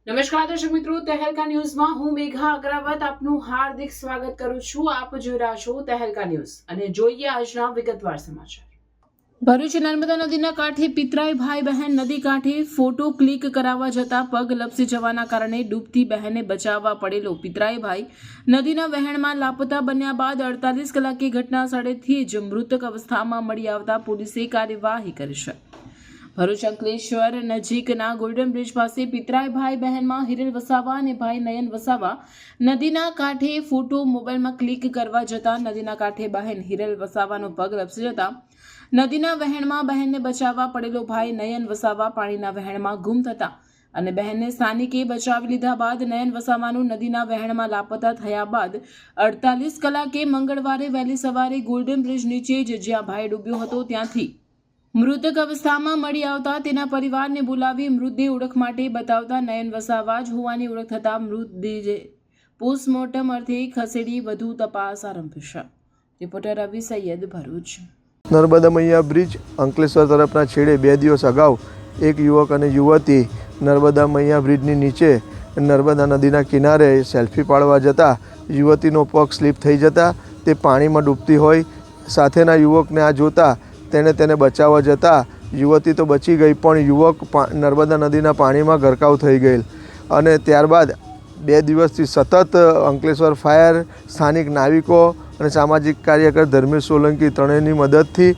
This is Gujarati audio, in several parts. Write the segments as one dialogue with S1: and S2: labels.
S1: નમસ્કાર દર્શક મિત્રો, તહેલકા ન્યૂઝમાં હું મેઘા અગ્રવાલ આપનું હાર્દિક સ્વાગત કરું છું। આપ જોઈ રહ્યા છો તહેલકા ન્યૂઝ અને જોઈએ આજના વિગતવાર સમાચાર। ભરૂચ નર્મદા નદીના કાંઠે પિતરાઈ ભાઈ બહેન નદી કાંઠે ફોટો ક્લિક કરાવવા જતા પગ લપસી જવાના કારણે ડૂબતી બહેનને બચાવવા પડેલો પિતરાઈ ભાઈ નદીના વહેણમાં લાપતા બન્યા બાદ 48 કલાકે ઘટના સ્થળેથી જ મૃતક અવસ્થામાં મળી આવતા પોલીસે કાર્યવાહી કરી છે। ભરૂચ અંકલેશ્વર નજીકના ગોલ્ડન બ્રિજ પાસે પિતરાઈ ભાઈ બહેનમાં હિરેલ વસાવા અને ભાઈ નયન વસાવા નદીના કાંઠે ફોટો મોબાઈલમાં ક્લિક કરવા જતા નદીના કાંઠે બહેન હિરેલ વસાવાનો પગ લપસી જતા નદીના વહેણમાં બહેનને બચાવવા પડેલો ભાઈ નયન વસાવા પાણીના વહેણમાં ગુમ થતા અને બહેનને સ્થાનિકે બચાવી લીધા બાદ નયન વસાવાનું નદીના વહેણમાં લાપતા થયા બાદ 48 કલાકે મંગળવારે વહેલી સવારે ગોલ્ડન બ્રિજ નીચે જ જ્યાં ભાઈ ડૂબ્યો હતો ત્યાંથી મૃતક અવસ્થામાં મળી આવતા તેના પરિવારને બોલાવી મૃતદેહ ઓળખ માટે બતાવતા નયન વસાવા જ હોવાની ઓળખ થતા મૃતદેહ પોસ્ટમોર્ટમ અર્થે ખસેડી વધુ તપાસ આરંભી છે। રિપોર્ટર રવિ સૈયદ, ભરૂચ।
S2: નર્મદા મૈયા બ્રિજ અંકલેશ્વર તરફના છેડે 2 દિવસ અગાઉ એક યુવક અને યુવતી નર્મદા મૈયા બ્રિજની નીચે નર્મદા નદીના કિનારે સેલ્ફી પાડવા જતા યુવતીનો પગ સ્લીપ થઈ જતા તે પાણીમાં ડૂબતી હોય સાથેના યુવકને આ જોતા તેને બચાવવા જતાં યુવતી તો બચી ગઈ પણ યુવક નર્મદા નદીના પાણીમાં ગરકાવ થઈ ગયેલ અને ત્યારબાદ 2 દિવસથી સતત અંકલેશ્વર ફાયર, સ્થાનિક નાવિકો અને સામાજિક કાર્યકર ધર્મેશ સોલંકી ત્રણેયની મદદથી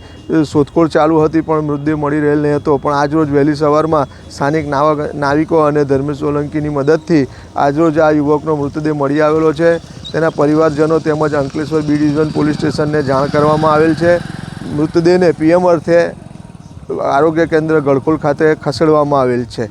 S2: શોધખોળ ચાલુ હતી પણ મૃતદેહ મળી રહેલ નહીં હતો। પણ આજરોજ વહેલી સવારમાં સ્થાનિક નાવિકો અને ધર્મેશ સોલંકીની મદદથી આજરોજ આ યુવકનો મૃતદેહ મળી આવેલો છે। તેના પરિવારજનો તેમજ અંકલેશ્વર બી ડિવિઝન પોલીસ સ્ટેશનને જાણ કરવામાં આવેલ છે। મૃતદેહને પીએમ અર્થે આરોગ્ય કેન્દ્ર ગળખોલ ખાતે ખસેડવામાં આવેલ છે।